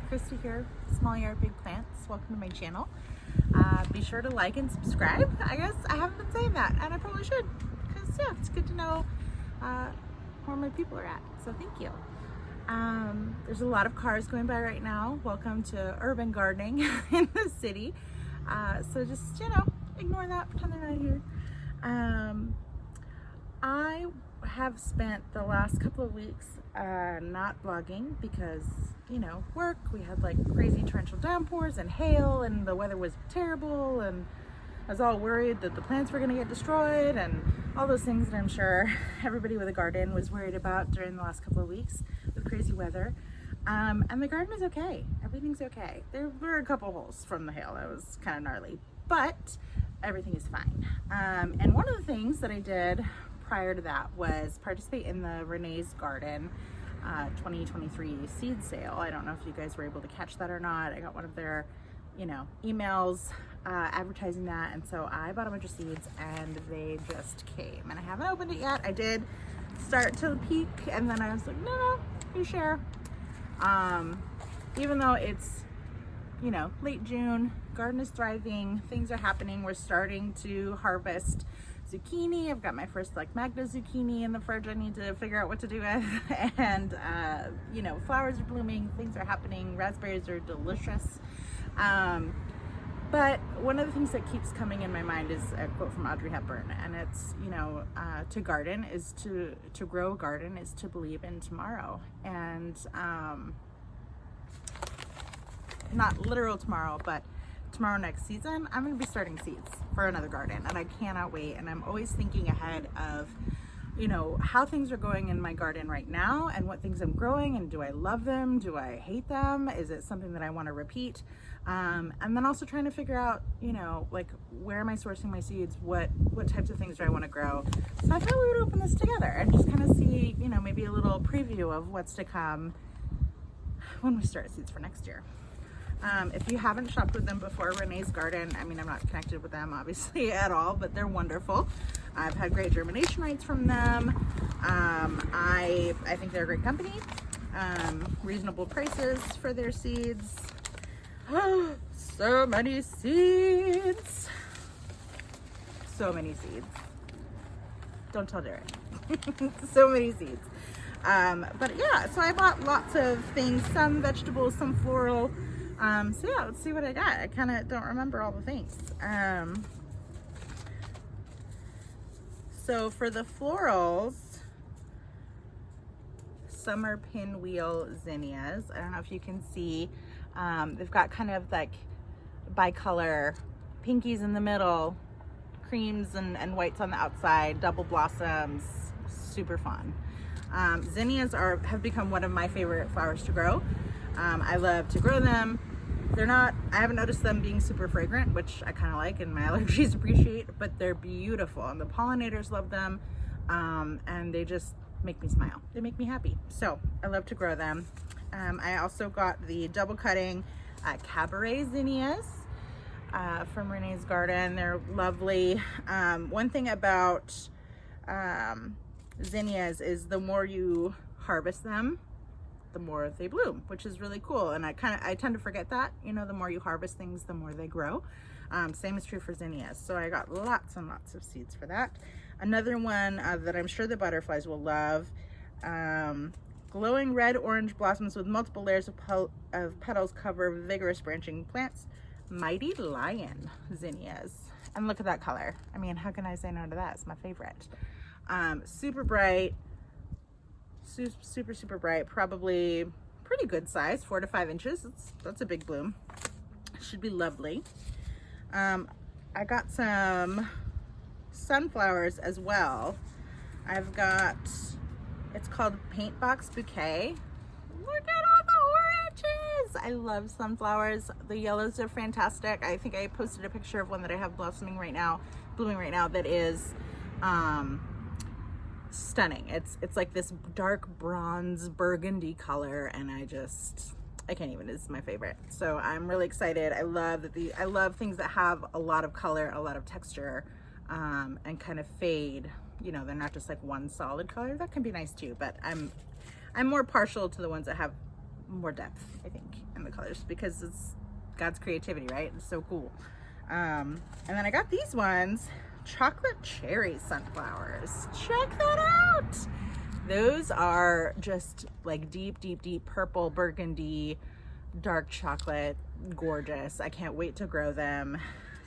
Christy here, Small Yard Big Plants. Welcome to my channel. Be sure to like and subscribe. I guess I haven't been saying that, and I probably should, because yeah, it's good to know where my people are at. So thank you. There's a lot of cars going by right now. Welcome to urban gardening in the city. So just, ignore that, pretend they're not here. I have spent the last couple of weeks not vlogging because, work. We had like crazy torrential downpours and hail, and the weather was terrible, and I was all worried that the plants were going to get destroyed and all those things that I'm sure everybody with a garden was worried about during the last couple of weeks with crazy weather. And the garden is okay. Everything's okay. There were a couple holes from the hail. That was kind of gnarly, but everything is fine. And one of the things that I did prior to that was participate in the Renee's Garden 2023 seed sale. I don't know if you guys were able to catch that or not. I got one of their, emails advertising that, and so I bought a bunch of seeds and they just came. And I haven't opened it yet. I did start to peek, and then I was like, no, you share. Even though it's, late June, garden is thriving, things are happening. We're starting to harvest zucchini. I've got my first Magda zucchini in the fridge I need to figure out what to do with. And, flowers are blooming, things are happening, raspberries are delicious. But one of the things that keeps coming in my mind is a quote from Audrey Hepburn, and it's, to garden is to grow a garden is to believe in tomorrow. And not literal tomorrow, but tomorrow next season, I'm going to be starting seeds for another garden, and I cannot wait. And I'm always thinking ahead of, how things are going in my garden right now and what things I'm growing, and do I love them? Do I hate them? Is it something that I want to repeat? And then also trying to figure out, where am I sourcing my seeds? What types of things do I want to grow? So I thought we would open this together and just kind of see, maybe a little preview of what's to come when we start seeds for next year. If you haven't shopped with them before, Renee's Garden, I'm not connected with them obviously at all, but they're wonderful. I've had great germination rates from them. I think they're a great company. Reasonable prices for their seeds. Oh, so many seeds. So many seeds. Don't tell Derek. So many seeds. But yeah, so I bought lots of things, some vegetables, some floral. So yeah, let's see what I got. I kind of don't remember all the things. So for the florals, summer pinwheel zinnias. I don't know if you can see. They've got kind of like bicolor pinkies in the middle, creams and whites on the outside, double blossoms, super fun. Zinnias have become one of my favorite flowers to grow. I love to grow them. I haven't noticed them being super fragrant, which I kind of like and my allergies appreciate, but they're beautiful and the pollinators love them. And they just make me smile. They make me happy. So I love to grow them. I also got the double cutting cabaret zinnias from Renee's Garden. They're lovely. One thing about zinnias is the more you harvest them, the more they bloom, which is really cool. And I tend to forget that, the more you harvest things, the more they grow. Same is true for zinnias. So I got lots and lots of seeds for that. Another one that I'm sure the butterflies will love, glowing red-orange blossoms with multiple layers of petals cover vigorous branching plants, mighty lion zinnias. And look at that color. How can I say no to that? It's my favorite. Super bright, super bright, probably pretty good size, 4 to 5 inches. That's a big bloom. Should be lovely. I got some sunflowers as well. It's called Paint Box Bouquet. Look at all the oranges. I love sunflowers. The yellows are fantastic. I think I posted a picture of one that I have blooming right now, that is stunning. It's like this dark bronze burgundy color, and I can't even. It's my favorite. So I'm really excited. I love things that have a lot of color, a lot of texture, and kind of fade. They're not just like one solid color. That can be nice too, but I'm more partial to the ones that have more depth, I think, in the colors, because it's God's creativity, right? It's so cool. And then I got these ones, chocolate cherry sunflowers. Check that out. Those are just like deep, deep, deep purple, burgundy, dark chocolate, gorgeous. I can't wait to grow them.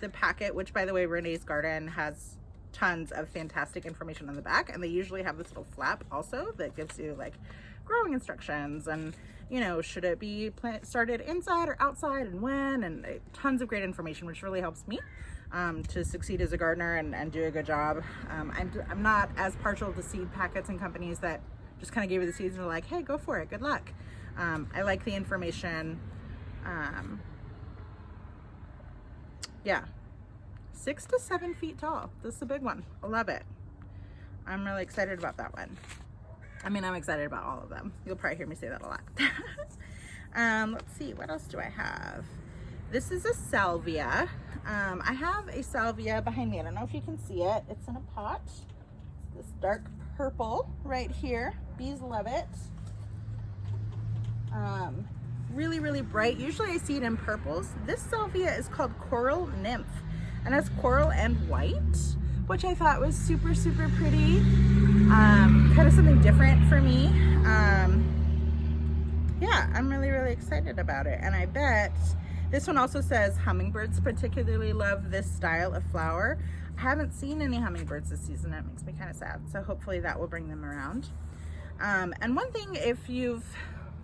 The packet, which by the way, Renee's Garden has tons of fantastic information on the back, and they usually have this little flap also that gives you like growing instructions and, you know, should it be started inside or outside and when, and tons of great information, which really helps me to succeed as a gardener and do a good job. I'm not as partial to seed packets and companies that just kind of give you the seeds and are like, hey, go for it, good luck. I like the information. Yeah, 6 to 7 feet tall. This is a big one. I love it. I'm really excited about that one. I mean, I'm excited about all of them. You'll probably hear me say that a lot. Let's see, what else do I have? This is a salvia. I have a salvia behind me. I don't know if you can see it. It's in a pot. It's this dark purple right here. Bees love it. Really, really bright. Usually I see it in purples. This salvia is called Coral Nymph, and it's coral and white, which I thought was super, super pretty. Kind of something different for me. Yeah, I'm really, really excited about it. And I bet this one also says hummingbirds particularly love this style of flower. I haven't seen any hummingbirds this season. That makes me kind of sad. So hopefully that will bring them around. And one thing, if you've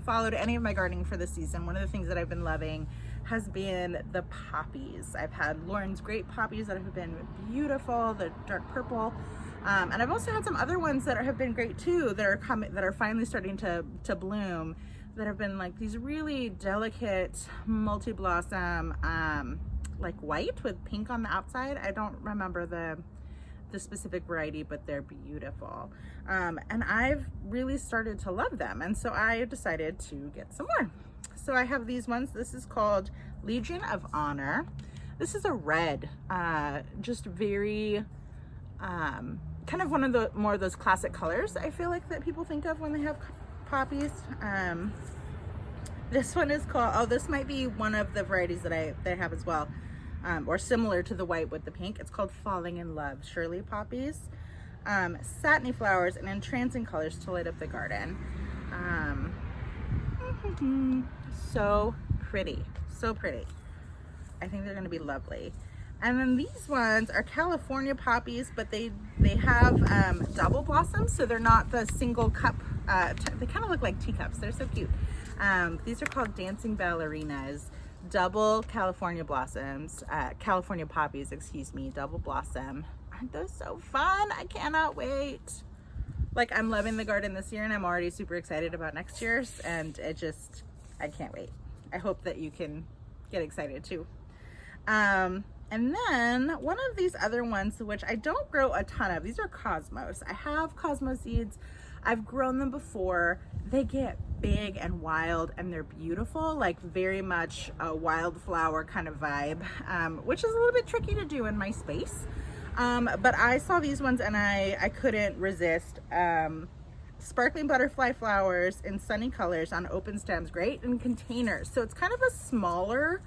followed any of my gardening for the season, one of the things that I've been loving has been the poppies. I've had Lauren's great poppies that have been beautiful, the dark purple. And I've also had some other ones that have been great too, that are finally starting to bloom, that have been like these really delicate multi-blossom, like white with pink on the outside. I don't remember the specific variety, but they're beautiful. And I've really started to love them. And so I decided to get some more. So I have these ones. This is called Legion of Honor. This is a red, just very, kind of one of the more of those classic colors I feel like that people think of when they have poppies. This one is called, oh, this might be one of the varieties that I have as well, or similar to the white with the pink. It's called Falling in Love Shirley poppies. Satiny flowers and entrancing colors to light up the garden. So pretty, so pretty. I think they're going to be lovely. And then these ones are California poppies, but they have double blossoms, so they're not the single cup. They kind of look like teacups. They're so cute. These are called Dancing Ballerinas, double California blossoms, California poppies, excuse me, double blossom. Aren't those so fun? I cannot wait. Like, I'm loving the garden this year, and I'm already super excited about next year's, and I can't wait. I hope that you can get excited too. And then one of these other ones, which I don't grow a ton of, these are Cosmos. I have Cosmos seeds. I've grown them before. They get big and wild, and they're beautiful, like very much a wildflower kind of vibe, which is a little bit tricky to do in my space. But I saw these ones and I couldn't resist. Sparkling butterfly flowers in sunny colors on open stems, great in containers. So it's kind of a smaller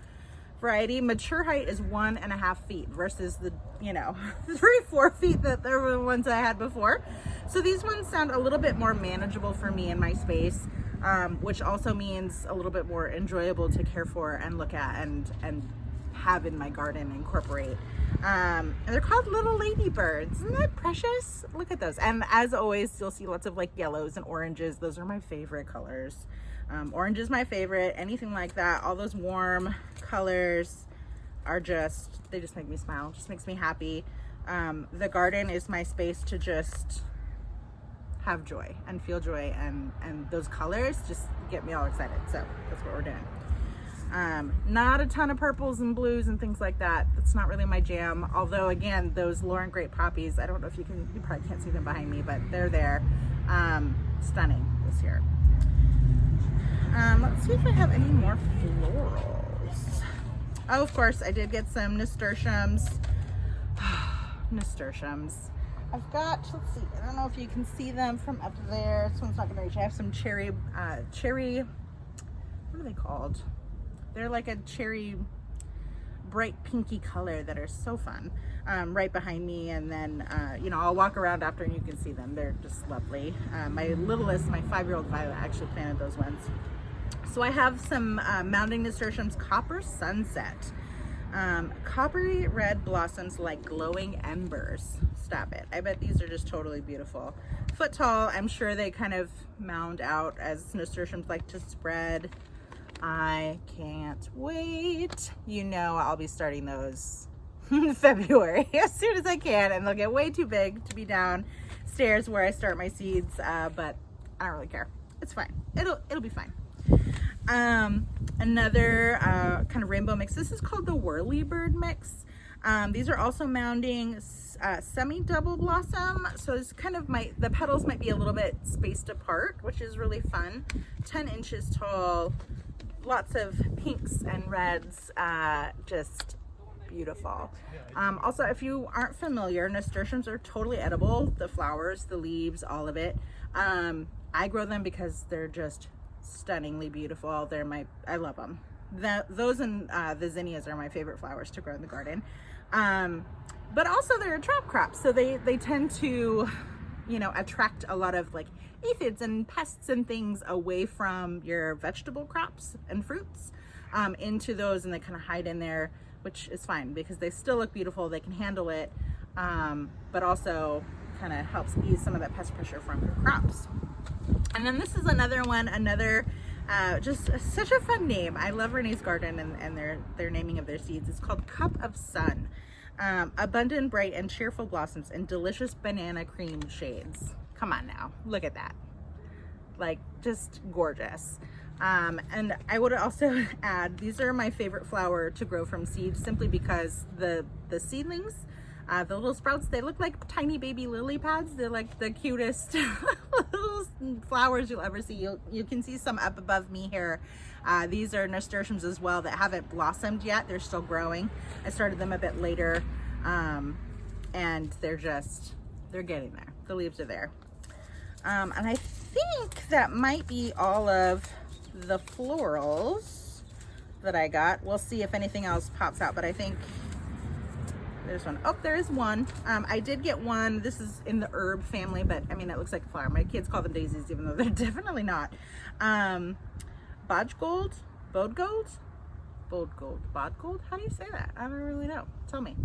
variety. Mature height is 1.5 feet versus the, 3-4 feet that there were the ones I had before. So these ones sound a little bit more manageable for me in my space, which also means a little bit more enjoyable to care for and look at and have in my garden and incorporate. And they're called Little Ladybirds. Isn't that precious? Look at those. And as always, you'll see lots of like yellows and oranges. Those are my favorite colors. Orange is my favorite. Anything like that. All those warm colors are they just make me smile. Just makes me happy. The garden is my space to just have joy and feel joy, and those colors just get me all excited. So that's what we're doing. Not a ton of purples and blues and things like that. That's not really my jam. Although again, those Lauren Great poppies, I don't know if you probably can't see them behind me, but they're there. Stunning this year. Let's see if I have any more florals. Oh, of course, I did get some nasturtiums. Nasturtiums. I've got, let's see, I don't know if you can see them from up there. This one's not gonna reach. I have some cherry what are they called? They're like a cherry, bright pinky color that are so fun. Right behind me, and then you know, I'll walk around after and you can see them. They're just lovely. My littlest, my 5-year-old Violet, actually planted those ones. So I have some mounting nasturtiums, Copper Sunset. Coppery red blossoms like glowing embers. Stop it. I bet these are just totally beautiful. Foot tall. I'm sure they kind of mound out as nasturtiums like to spread. I can't wait. You know, I'll be starting those in February as soon as I can, and they'll get way too big to be downstairs where I start my seeds, but I don't really care. It's fine. It'll be fine. Another kind of rainbow mix. This is called the Whirlybird mix. These are also mounding semi-double blossom, so it's kind of the petals might be a little bit spaced apart, which is really fun. 10 inches tall, lots of pinks and reds, just beautiful. Also, if you aren't familiar, nasturtiums are totally edible. The flowers, the leaves, all of it. I grow them because they're just stunningly beautiful. I love them. Those and the zinnias are my favorite flowers to grow in the garden. But also they're a trap crop, so they tend to, you know, attract a lot of like aphids and pests and things away from your vegetable crops and fruits into those, and they kind of hide in there, which is fine because they still look beautiful. They can handle it, but also kind of helps ease some of that pest pressure from your crops. And then this is another one, just such a fun name. I love Renee's garden and their naming of their seeds. It's called Cup of Sun. Abundant, bright, and cheerful blossoms in delicious banana cream shades. Come on now, look at that. Like, just gorgeous. And I would also add, these are my favorite flower to grow from seeds, simply because the seedlings, the little sprouts, they look like tiny baby lily pads. They're like the cutest little flowers you'll ever see. You can see some up above me here. These are nasturtiums as well that haven't blossomed yet. They're still growing. I started them a bit later, and they're getting there. The leaves are there. And I think that might be all of the florals that I got. We'll see if anything else pops out, but I think there's one. Oh, there is one. I did get one. This is in the herb family, but I mean, it looks like a flower. My kids call them daisies, even though they're definitely not. Bodgold? Bodgold? How do you say that? I don't really know. Tell me.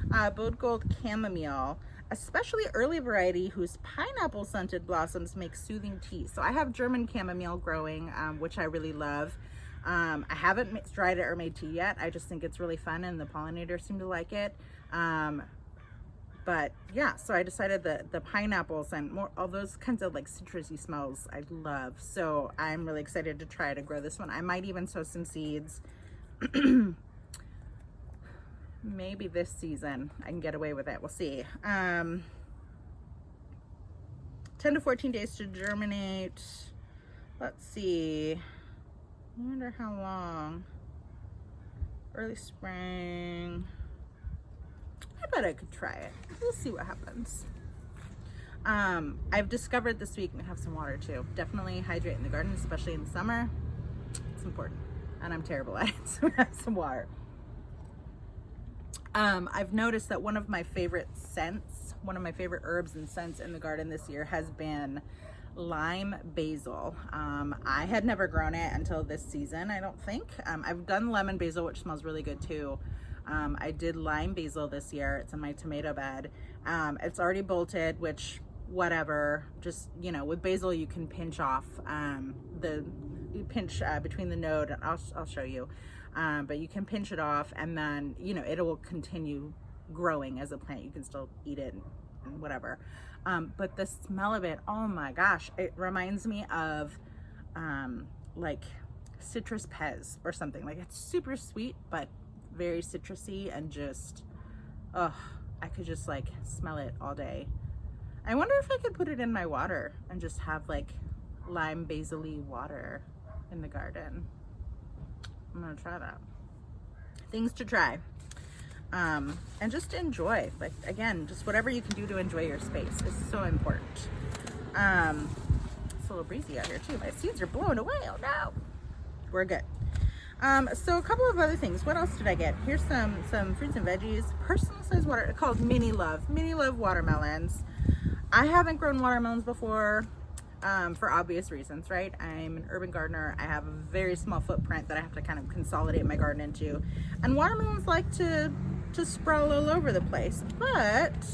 Bodgold chamomile, especially early variety whose pineapple scented blossoms make soothing tea. So I have German chamomile growing, which I really love. I haven't dried it or made tea yet. I just think it's really fun and the pollinators seem to like it. But yeah, so I decided that the pineapples and more, all those kinds of like citrusy smells I love. So I'm really excited to try to grow this one. I might even sow some seeds. Maybe this season I can get away with it. We'll see. 10 to 14 days to germinate. Let's see. I wonder how long. Early spring. I bet I could try it. We'll see what happens. I've discovered this week I'm gonna have some water too. Definitely hydrate in the garden, especially in the summer. It's important. And I'm terrible at it, so have some water. I've noticed that one of my favorite scents, one of my favorite herbs and scents in the garden this year has been lime basil. I had never grown it until this season, I don't think. I've done lemon basil, which smells really good too. I did lime basil this year. It's in my tomato bed. It's already bolted, which whatever, just, you know, with basil you can pinch off between the node, and I'll show you. But you can pinch it off, and then, you know, it will continue growing as a plant. You can still eat it and whatever. But the smell of it, oh my gosh, it reminds me of like citrus pez or something. Like, it's super sweet, but very citrusy, and just, oh, I could just like smell it all day. I wonder if I could put it in my water and just have like lime basil-y water in the garden. I'm gonna try that. Things to try. And just enjoy, like, again, just whatever you can do to enjoy your space is so important. It's a little breezy out here too. My seeds are blown away. Oh no. we're good. So a couple of other things. What else did I get? Here's some fruits and veggies. Personal size water, called Mini Love watermelons. I haven't grown watermelons before, for obvious reasons, right? I'm an urban gardener. I have a very small footprint that I have to kind of consolidate my garden into. And watermelons like to sprawl all over the place. But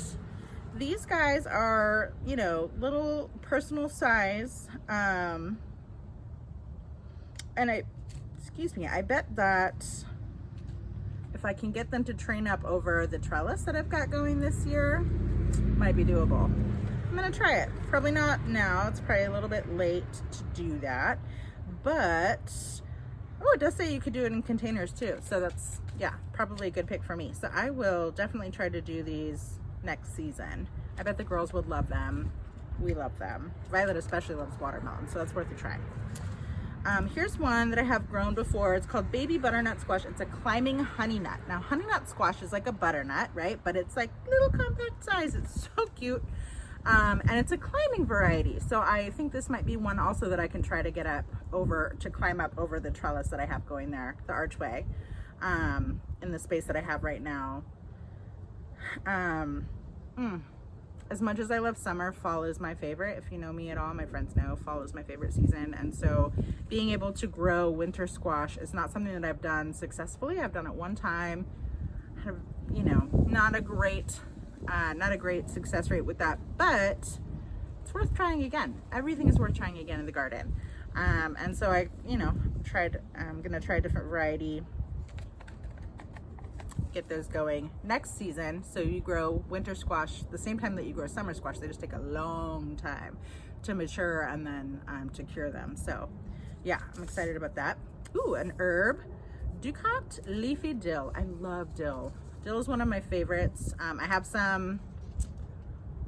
these guys are, you know, little personal size. And I bet that if I can get them to train up over the trellis that I've got going this year, might be doable. I'm gonna try it. Probably not now, it's probably a little bit late to do that, but, oh, it does say you could do it in containers too. So that's, yeah, probably a good pick for me. So I will definitely try to do these next season. I bet the girls would love them. We love them. Violet especially loves watermelon, so that's worth a try. Here's one that I have grown before. It's called baby butternut squash. It's a climbing honey nut. Now, honey nut squash is like a butternut, right? But it's like little compact size. It's so cute. And it's a climbing variety. So I think this might be one also that I can try to get up over, to climb up over the trellis that I have going there, the archway, in the space that I have right now. As much as I love summer, fall is my favorite. If you know me at all, my friends know fall is my favorite season. And so being able to grow winter squash is not something that I've done successfully. I've done it one time, had, you know, not a great success rate with that, but it's worth trying again. Everything is worth trying again in the garden. And so I'm gonna try a different variety, get those going next season. So you grow winter squash the same time that you grow summer squash. They just take a long time to mature and then to cure them. So yeah, I'm excited about that. Ooh, an herb, Ducat leafy dill. I love dill. Dill is one of my favorites. I have some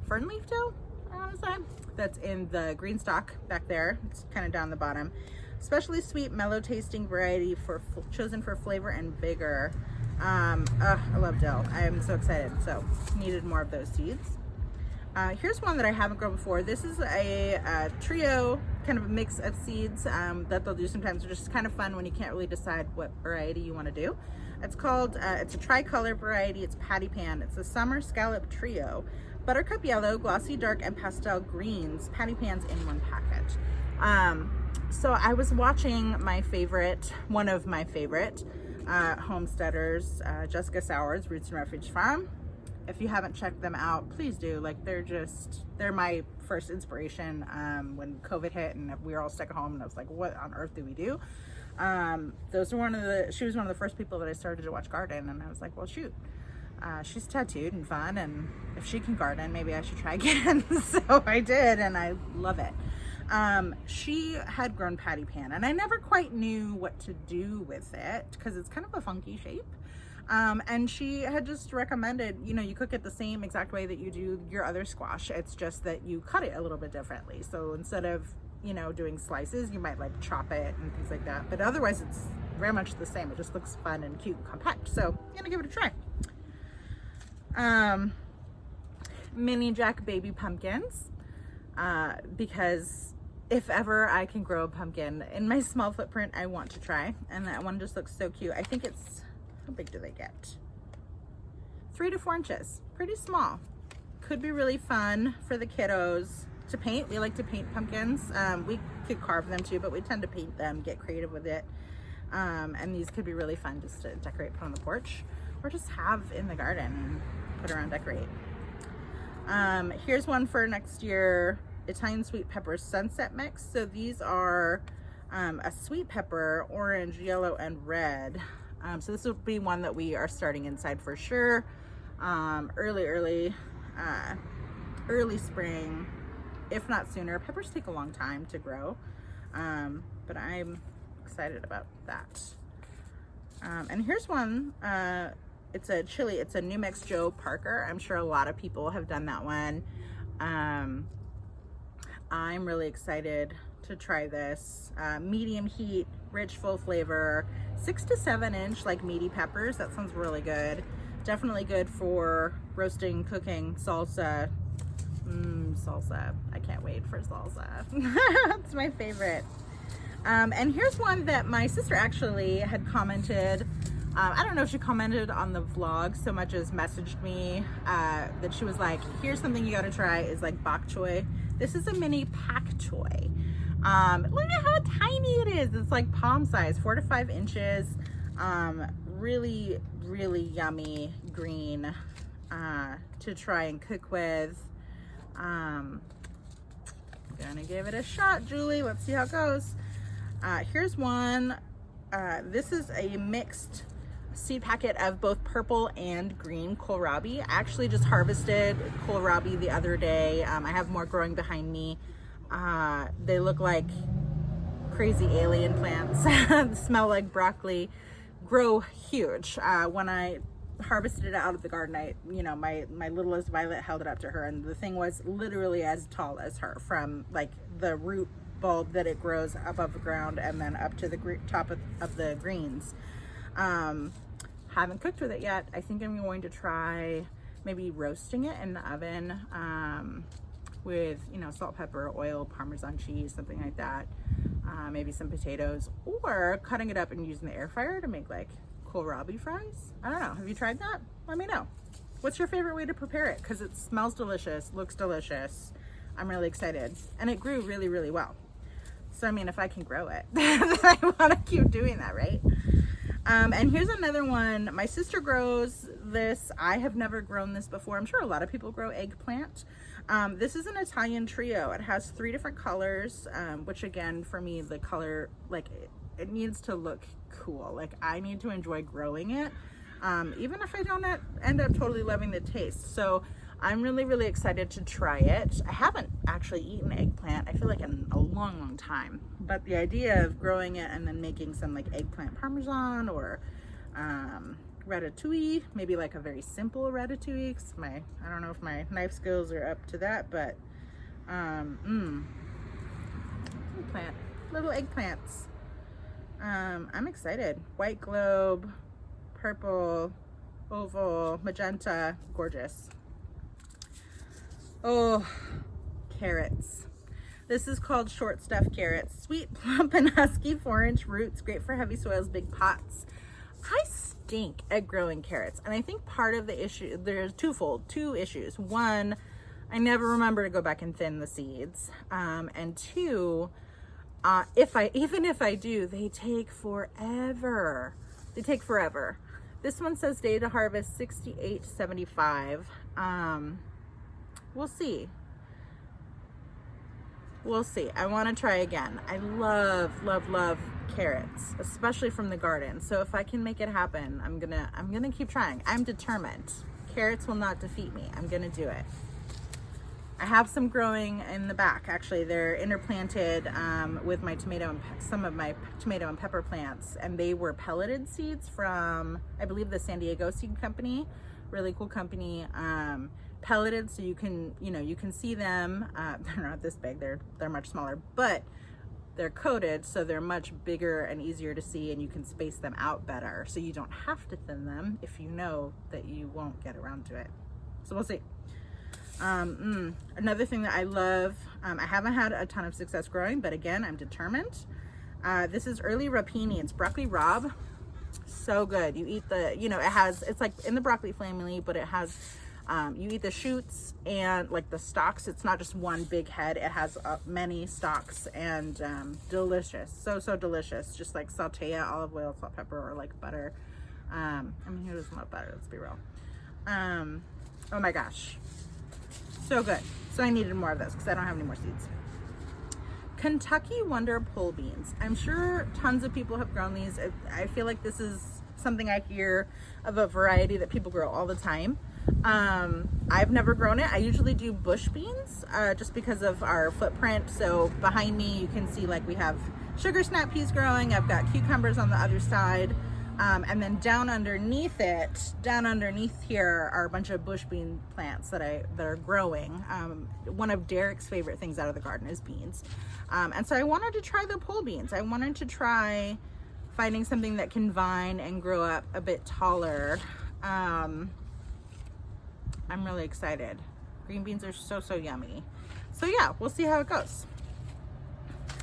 fern leaf dill, I want to say, that's in the green stalk back there. It's kind of down the bottom. Especially sweet, mellow tasting variety chosen for flavor and vigor. I love dill. I am so excited. So needed more of those seeds. Here's one that I haven't grown before. This is a trio, kind of a mix of seeds that they'll do sometimes. They're just kind of fun when you can't really decide what variety you want to do. It's called, it's a tricolor variety. It's patty pan. It's a summer scallop trio. Buttercup yellow, glossy dark, and pastel greens. Patty pans in one packet. So I was watching one of my favorite homesteaders, Jessica Sowers, Roots and Refuge Farm. If you haven't checked them out, please do. Like, they're my first inspiration when COVID hit and we were all stuck at home and I was like, what on earth do we do? She was one of the first people that I started to watch garden, and I was like, well, shoot, she's tattooed and fun, and if she can garden, maybe I should try again. So I did, and I love it. She had grown patty pan, and I never quite knew what to do with it because it's kind of a funky shape. And she had just recommended, you know, you cook it the same exact way that you do your other squash. It's just that you cut it a little bit differently. So instead of, you know, doing slices, you might like chop it and things like that. But otherwise it's very much the same. It just looks fun and cute and compact. So I'm gonna give it a try. Mini Jack baby pumpkins, because if ever I can grow a pumpkin in my small footprint, I want to try. And that one just looks so cute. I think it's, how big do they get? 3 to 4 inches, pretty small. Could be really fun for the kiddos to paint. We like to paint pumpkins. We could carve them too, but we tend to paint them, get creative with it. And these could be really fun just to decorate, put on the porch, or just have in the garden and put around, decorate. Here's one for next year, Italian sweet pepper sunset mix. So these are a sweet pepper, orange, yellow, and red. So this will be one that we are starting inside for sure. Early spring, if not sooner. Peppers take a long time to grow, but I'm excited about that. And here's one, it's a chili, it's a New Mix Joe Parker. I'm sure a lot of people have done that one. I'm really excited to try this. Medium heat, rich, full flavor, 6 to 7 inch, like meaty peppers. That sounds really good. Definitely good for roasting, cooking, salsa. Salsa. I can't wait for salsa. It's my favorite. And here's one that my sister actually had commented. I don't know if she commented on the vlog so much as messaged me that she was like, here's something you gotta try, is like bok choy. This is a mini pak choy. Look at how tiny it is. It's like palm size, 4 to 5 inches. Really, really yummy green to try and cook with. Gonna give it a shot, Julie. Let's see how it goes. Here's one. This is a mixed seed packet of both purple and green kohlrabi. I actually just harvested kohlrabi the other day. I have more growing behind me. They look like crazy alien plants. Smell like broccoli. Grow huge. When I harvested it out of the garden, my littlest Violet held it up to her, and the thing was literally as tall as her, from like the root bulb that it grows above the ground and then up to the top of the greens. Haven't cooked with it yet. I think I'm going to try maybe roasting it in the oven with salt, pepper, oil, Parmesan cheese, something like that. Maybe some potatoes, or cutting it up and using the air fryer to make like kohlrabi fries. I don't know. Have you tried that? Let me know. What's your favorite way to prepare it? Because it smells delicious, looks delicious. I'm really excited, and it grew really, really well. So I mean, if I can grow it, I want to keep doing that, right? And here's another one. My sister grows this. I have never grown this before. I'm sure a lot of people grow eggplant. This is an Italian trio. It has 3 different colors, which again, for me, the color, like it needs to look cool. Like I need to enjoy growing it, even if I don't end up totally loving the taste. So I'm really, really excited to try it. I haven't actually eaten eggplant, I feel like, in a long, long time. But the idea of growing it and then making some like eggplant parmesan or ratatouille, maybe like a very simple ratatouille, 'cause I don't know if my knife skills are up to that, but little eggplants. I'm excited. White globe, purple, oval, magenta, gorgeous. Oh, carrots. This is called short stuffed carrots. Sweet, plump, and husky 4-inch roots. Great for heavy soils, big pots. I stink at growing carrots. And I think part of the issue, there's two issues. One, I never remember to go back and thin the seeds. And two, even if I do, they take forever. They take forever. This one says day to harvest 68.75. We'll see. We'll see. I want to try again. I love, love, love carrots, especially from the garden. So if I can make it happen, I'm gonna keep trying. I'm determined. Carrots will not defeat me. I'm gonna do it. I have some growing in the back. Actually, they're interplanted with my some of my tomato and pepper plants, and they were pelleted seeds from, I believe, the San Diego Seed Company. Really cool company. Pelleted, so you can see them. They're not this big, they're much smaller, but they're coated, so they're much bigger and easier to see, and you can space them out better, so you don't have to thin them if you know that you won't get around to it. So we'll see. Another thing that I love, I haven't had a ton of success growing, but again, I'm determined. This is early rapini. It's broccoli rabe. So good. You eat the, it's like in the broccoli family, but it has you eat the shoots and like the stalks. It's not just one big head. It has many stalks, and delicious. So delicious. Just like saute it, olive oil, salt, pepper, or like butter. I mean, who doesn't love butter? Let's be real. Oh my gosh. So good. So I needed more of this because I don't have any more seeds. Kentucky Wonder pole beans. I'm sure tons of people have grown these. I feel like this is something I hear of a variety that people grow all the time. I've never grown it. I usually do bush beans just because of our footprint. So behind me you can see like we have sugar snap peas growing. I've got cucumbers on the other side. And then down underneath here are a bunch of bush bean plants that are growing. One of Derek's favorite things out of the garden is beans. And so I wanted to try the pole beans. I wanted to try finding something that can vine and grow up a bit taller. I'm really excited. Green beans are so yummy. So yeah, we'll see how it goes.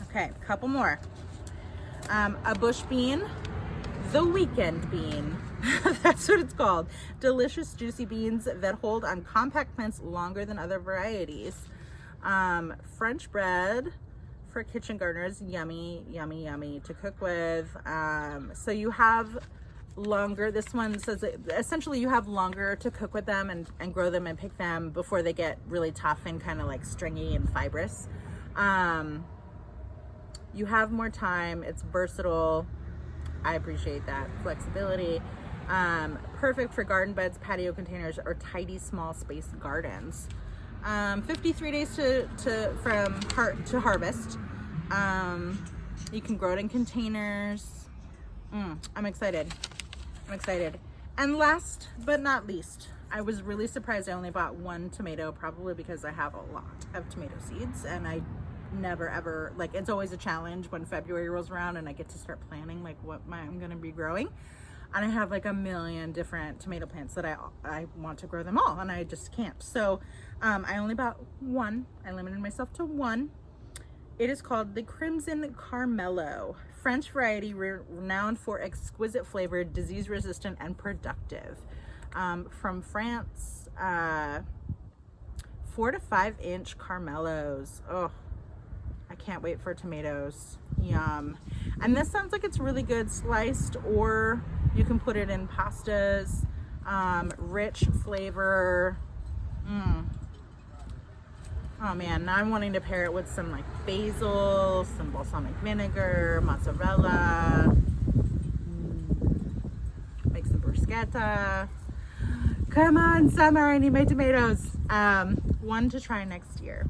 Okay, a couple more. A bush bean, the weekend bean. That's what it's called. Delicious juicy beans that hold on compact plants longer than other varieties. French bread for kitchen gardeners, yummy, yummy, yummy to cook with. So you have longer, this one says that essentially you have longer to cook with them and grow them and pick them before they get really tough and kind of like stringy and fibrous. You have more time, it's versatile. I appreciate that flexibility. Perfect for garden beds, patio containers, or tidy small space gardens. 53 days to harvest. You can grow it in containers. I'm excited. And last but not least, I was really surprised I only bought one tomato, probably because I have a lot of tomato seeds and I never ever, like, it's always a challenge when February rolls around and I get to start planning like what I'm gonna be growing. And I have like a million different tomato plants that I want to grow them all and I just can't. So I only bought one. I limited myself to one. It is called the Crimson Carmelo, French variety renowned for exquisite flavor, disease resistant and productive. From France, 4 to 5 inch Carmelos. Oh, I can't wait for tomatoes. Yum. And this sounds like it's really good sliced, or you can put it in pastas. Rich flavor. Oh man, now I'm wanting to pair it with some like basil, some balsamic vinegar, mozzarella. Make some bruschetta. Come on, summer, I need my tomatoes. One to try next year.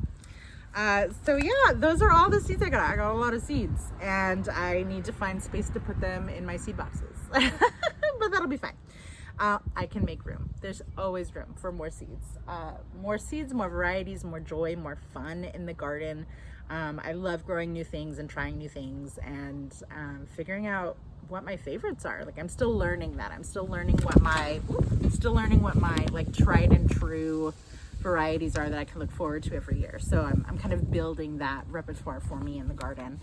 So yeah, those are all the seeds I got. I got a lot of seeds and I need to find space to put them in my seed boxes, but that'll be fine. I can make room. There's always room for more seeds. More varieties, more joy, more fun in the garden. I love growing new things and trying new things and figuring out what my favorites are. Like I'm still learning that. I'm still learning what my like tried and true varieties are that I can look forward to every year. So I'm kind of building that repertoire for me in the garden.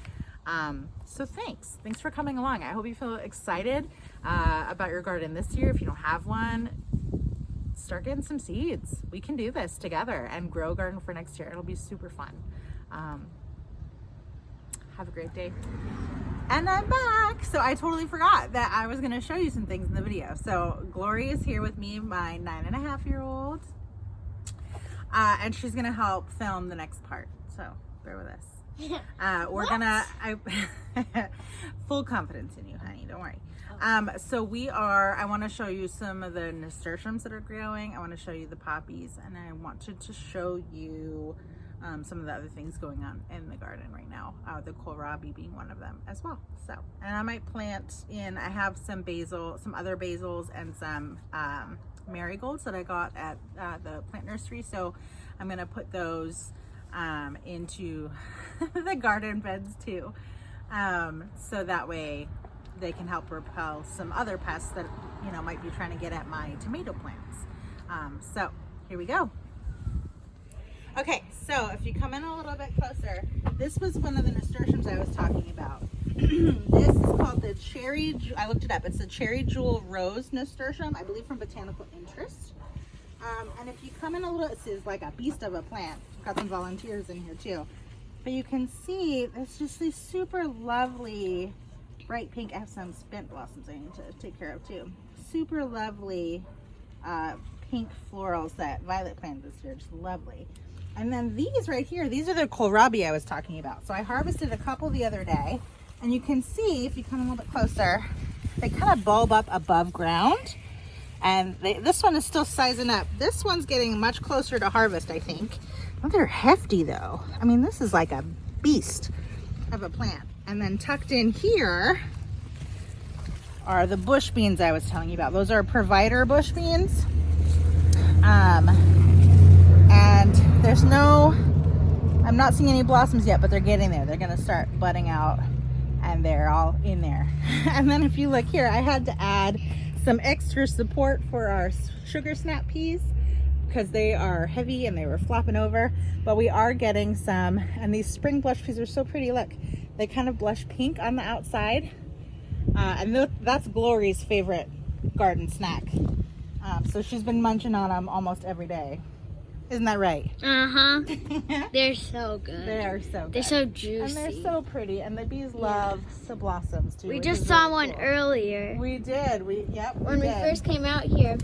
So thanks for coming along. I hope you feel excited about your garden this year. If you don't have one, start getting some seeds. We can do this together and grow a garden for next year. It'll be super fun. Have a great day. And I'm back. So I totally forgot that I was gonna show you some things in the video. So Glory is here with me, my 9.5-year-old. And she's gonna help film the next part. So bear with us. Full confidence in you, honey, don't worry. I want to show you some of the nasturtiums that are growing. I want to show you the poppies, and I wanted to show you some of the other things going on in the garden right now, the kohlrabi being one of them as well. So, and I might plant in, I have some basil, some other basils, and some marigolds that I got at the plant nursery. So I'm gonna put those into the garden beds too, so that way they can help repel some other pests that might be trying to get at my tomato plants. So here we go. Okay, so if you come in a little bit closer, this was one of the nasturtiums I was talking about. This is called the I looked it up, it's the cherry jewel rose nasturtium, I believe from Botanical Interest. And if you come in a little, this is like a beast of a plant. Got some volunteers in here too. But you can see there's just these super lovely bright pink. I have some spent blossoms I need to take care of too. Super lovely pink florals that Violet planted this year, just lovely. And then these right here, these are the kohlrabi I was talking about. So I harvested a couple the other day, and you can see if you come a little bit closer, they kind of bulb up above ground. And this one is still sizing up. This one's getting much closer to harvest, I think. Oh, they're hefty though. I mean, this is like a beast of a plant. And then tucked in here are the bush beans I was telling you about. Those are provider bush beans. And there's I'm not seeing any blossoms yet, but they're getting there. They're gonna start budding out and they're all in there. And then if you look here, I had to add some extra support for our sugar snap peas because they are heavy and they were flopping over, but we are getting some, and these spring blush peas are so pretty. Look, They kind of blush pink on the outside. And that's Glory's favorite garden snack. So she's been munching on them almost every day. Isn't that right? Uh-huh. They're so good. They are so good. They're so juicy. And they're so pretty. And the bees love the blossoms too. We just saw one earlier. We did. When we first came out here,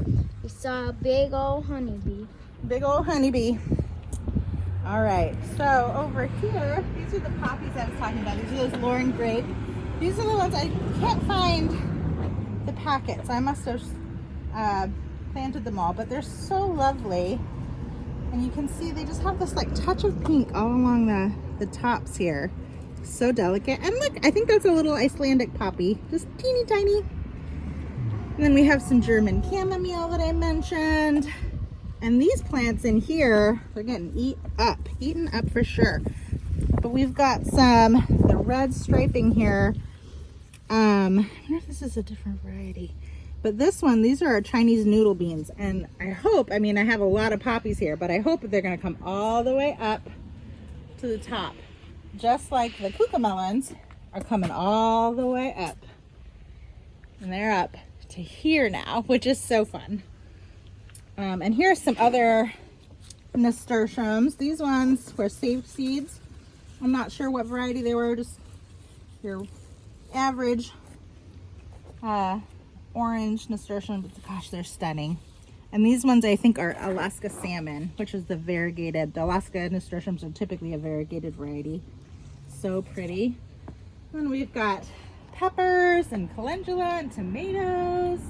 we saw a big old honeybee. Big old honeybee. All right. So over here, these are the poppies I was talking about. These are those Lauren grape. These are the ones I can't find the packets. I must have planted them all, but they're so lovely. And you can see they just have this like touch of pink all along the tops here. So delicate. And look, I think that's a little Icelandic poppy. Just teeny tiny. And then we have some German chamomile that I mentioned. And these plants in here, they're getting eaten up for sure. But we've got the red striping here. I wonder if this is a different variety. But this one, these are our Chinese noodle beans. And I hope, I mean, I have a lot of poppies here, but I hope that they're gonna come all the way up to the top. Just like the cucamelons are coming all the way up. And they're up to here now, which is so fun. And here's some other nasturtiums. These ones were saved seeds. I'm not sure what variety they were, just your average orange nasturtium, but gosh, they're stunning. And these ones I think are Alaska salmon, which is the variegated. The Alaska nasturtiums are typically a variegated variety. So pretty. And we've got peppers and calendula and tomatoes.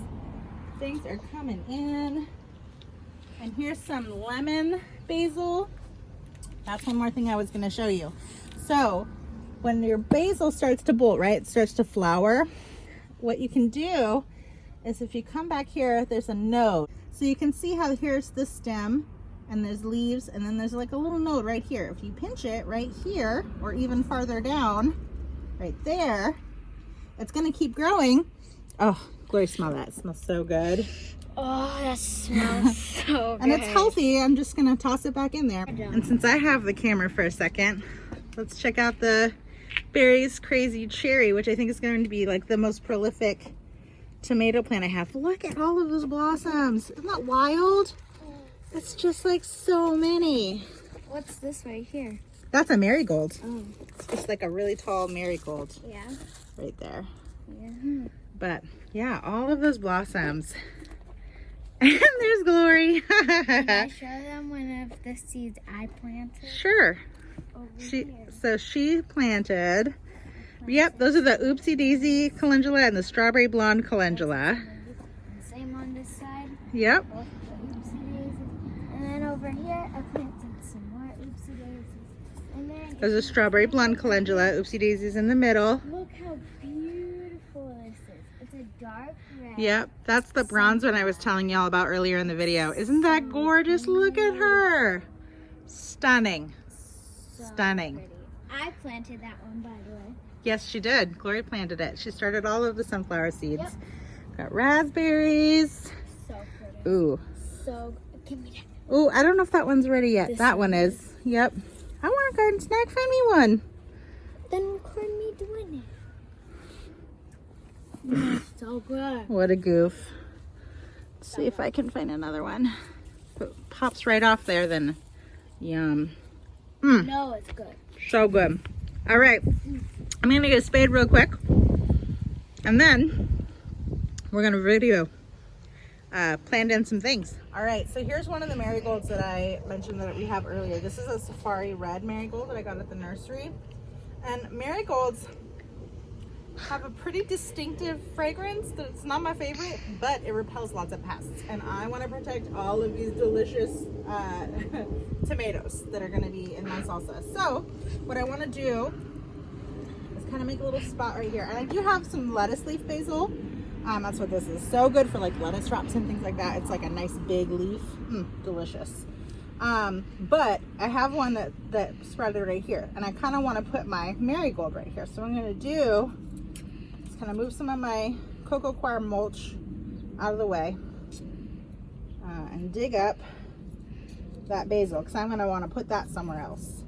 Things are coming in. And here's some lemon basil. That's one more thing I was going to show you. So when your basil starts to bolt, right, it starts to flower, what you can do is if you come back here, there's a node. So you can see how here's the stem and there's leaves, and then there's like a little node right here. If you pinch it right here or even farther down, right there, it's going to keep growing. Oh, Glory, smell that. It smells so good. Oh, that smells so good. And it's healthy. I'm just going to toss it back in there. And since I have the camera for a second, let's check out the Berry's Crazy Cherry, which I think is going to be like the most prolific tomato plant I have. Look at all of those blossoms. Isn't that wild? It's just like so many. What's this right here? That's a marigold. Oh. It's just like a really tall marigold. Yeah. Right there. Yeah. But yeah, all of those blossoms. And there's Glory. Can I show them one of the seeds I planted? Sure. So she planted. Yep, those are the Oopsie Daisy calendula and the Strawberry Blonde calendula. Same on this side. Yep. Both the Oopsie Daisies. And then over here, I planted some more Oopsie Daisies. And then There's a Strawberry Blonde calendula, Oopsie Daisies in the middle. look how beautiful this is. It's a dark red. Yep, that's the bronze one I was telling y'all about earlier in the video. Isn't that gorgeous? Look at her. Stunning. So Stunning. pretty. I planted that one, by the way. Yes, she did. Glory planted it. She started all of the sunflower seeds. Yep. Got raspberries. So pretty. Ooh. So, give me that. Ooh, I don't know if that one's ready yet. This That one is. Yep. I want a garden snack. Find me one. Then record me doing it. So good. What a goof. Let's see if I can find another one. If it pops right off there, then yum. No, it's good. So good. All right. I'm going to get a spade real quick. And then we're going to video planned in some things. All right. So here's one of the marigolds that I mentioned that we have earlier. This is a safari red marigold that I got at the nursery. And marigolds have a pretty distinctive fragrance that's not my favorite, but it repels lots of pests. And I want to protect all of these delicious tomatoes that are going to be in my salsa. So what I want to do is kind of make a little spot right here. And I do have some lettuce leaf basil. That's what this is. So good for like lettuce wraps and things like that. It's like a nice big leaf. Delicious. But I have one that sprouted right here, and I kind of want to put my marigold right here. So what I'm going to do is kind of move some of my cocoa coir mulch out of the way and dig up that basil, because I'm going to want to put that somewhere else.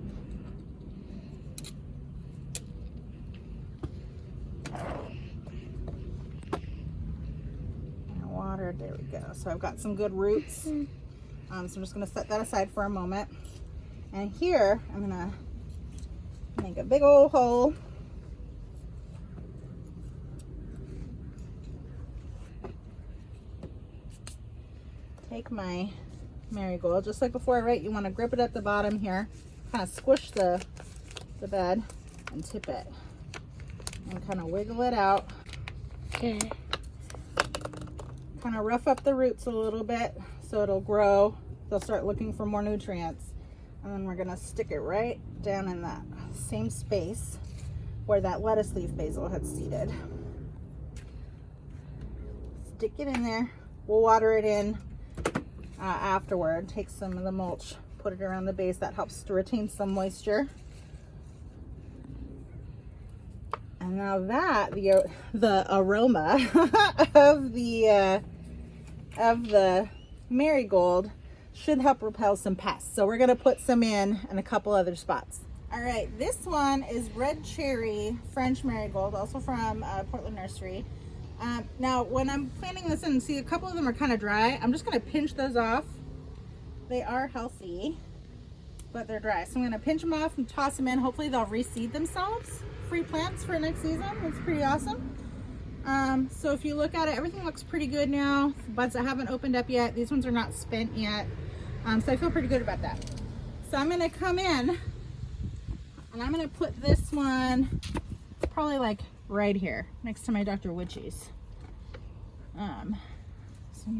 there we go. So I've got some good roots. So I'm just gonna set that aside for a moment. And here, I'm gonna make a big old hole. Take my marigold, just like before, right? You wanna grip it at the bottom here, kind of squish the bed and tip it. And kind of wiggle it out. Okay. Kind of rough up the roots a little bit so it'll grow. They'll start looking for more nutrients. And then we're gonna stick it right down in that same space where that lettuce leaf basil had seeded. Stick it in there. We'll water it in afterward. Take some of the mulch, put it around the base. That helps to retain some moisture. And now that the aroma of the marigold should help repel some pests. So we're gonna put some in a couple other spots. All right, this one is red cherry French marigold, also from Portland Nursery. Now when I'm planting this in, see a couple of them are kind of dry. I'm just gonna pinch those off. They are healthy, but they're dry. So I'm gonna pinch them off and toss them in. Hopefully they'll reseed themselves. Free plants for next season. It's pretty awesome. So if you look at it, everything looks pretty good now. The buds that haven't opened up yet, these ones are not spent yet. So I feel pretty good about that. So I'm gonna come in and I'm gonna put this one probably like right here next to my Dr. Witchy's. So I'm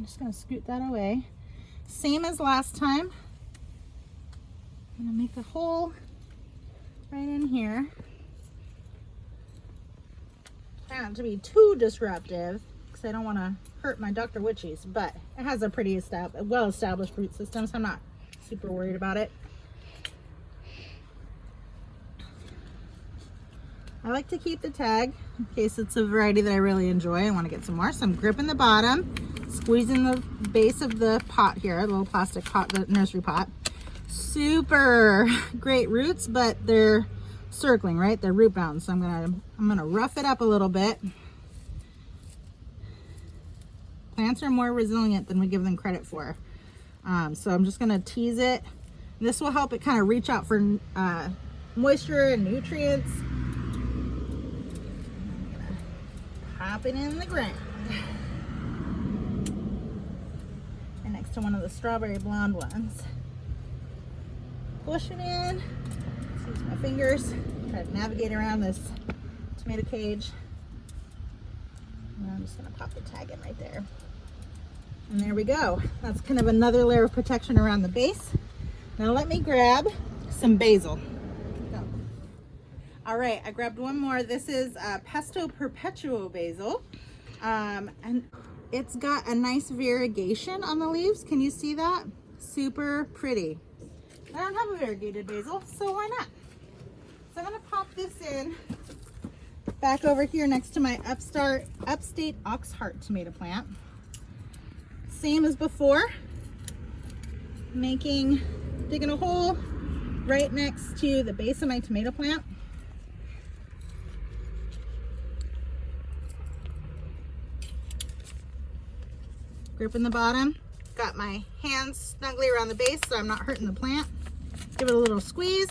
just gonna scoot that away. Same as last time. I'm gonna make a hole right in here. Not to be too disruptive because I don't want to hurt my Dr. Witchy's, but it has a pretty well-established root system, so I'm not super worried about it. I like to keep the tag in case it's a variety that I really enjoy. I want to get some more, so I'm gripping the bottom, squeezing the base of the pot here, a little plastic pot, the nursery pot. Super great roots, but they're circling, right? They're root bound, so I'm gonna rough it up a little bit. Plants are more resilient than we give them credit for. So I'm just gonna tease it. This will help it kind of reach out for moisture and nutrients. I'm gonna pop it in the ground. And next to one of the strawberry blonde ones. Push it in. Use my fingers, try to navigate around this tomato cage. And I'm just gonna pop the tag in right there. And there we go. That's kind of another layer of protection around the base. Now let me grab some basil. Go. All right, I grabbed one more. This is Pesto Perpetuo basil. And it's got a nice variegation on the leaves. Can you see that? Super pretty. I don't have a variegated basil, so why not? So I'm gonna pop this in back over here next to my upstate Oxheart tomato plant. Same as before, digging a hole right next to the base of my tomato plant. Gripping the bottom, got my hands snugly around the base so I'm not hurting the plant. Give it a little squeeze.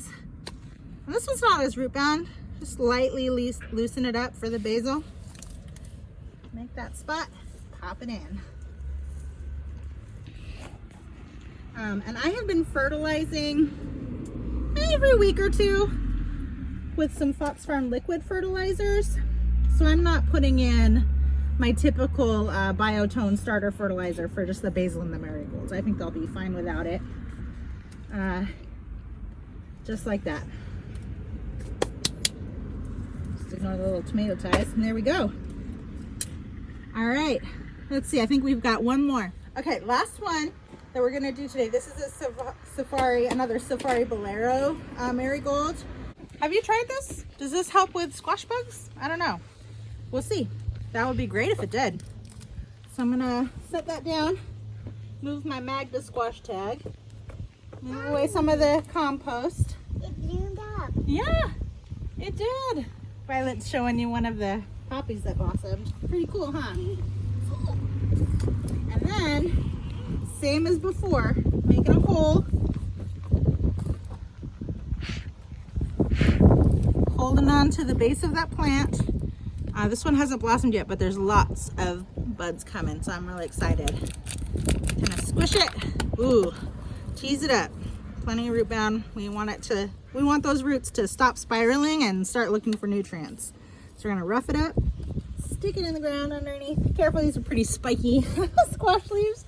And this one's not as root bound. Just lightly loosen it up for the basil. Make that spot, pop it in. And I have been fertilizing every week or two with some Fox Farm liquid fertilizers. So I'm not putting in my typical Biotone starter fertilizer for just the basil and the marigolds. I think they'll be fine without it. Just like that. Just ignore the little tomato ties, and there we go. All right, let's see, I think we've got one more. Okay, last one that we're gonna do today. This is another Safari Bolero marigold. Have you tried this? Does this help with squash bugs? I don't know. We'll see. That would be great if it did. So I'm gonna set that down, move my Magda squash tag, move away some of the compost. It bloomed up. Yeah, it did. Violet's showing you one of the poppies that blossomed. Pretty cool, huh? And then, same as before, making a hole. Holding on to the base of that plant. This one hasn't blossomed yet, but there's lots of buds coming, so I'm really excited. Gonna squish it. Ooh, tease it up. Plenty of root bound. We want those roots to stop spiraling and start looking for nutrients. So we're gonna rough it up, stick it in the ground underneath. Careful, these are pretty spiky squash leaves.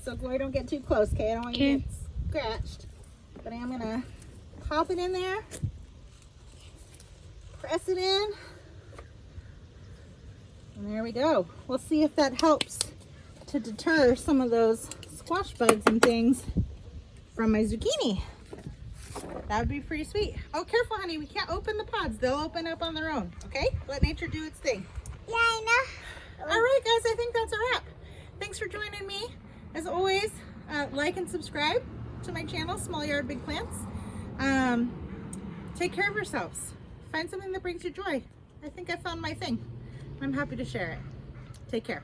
So Glory, don't get too close, okay? I don't want you to get scratched. But I'm gonna pop it in there, press it in, and there we go. We'll see if that helps to deter some of those squash bugs and things from my zucchini. That would be pretty sweet. Oh, careful, honey. We can't open the pods. They'll open up on their own, okay? Let nature do its thing. Yeah, I know. All right, guys. I think that's a wrap. Thanks for joining me. As always, like and subscribe to my channel, Small Yard Big Plants. Take care of yourselves. Find something that brings you joy. I think I found my thing. I'm happy to share it. Take care.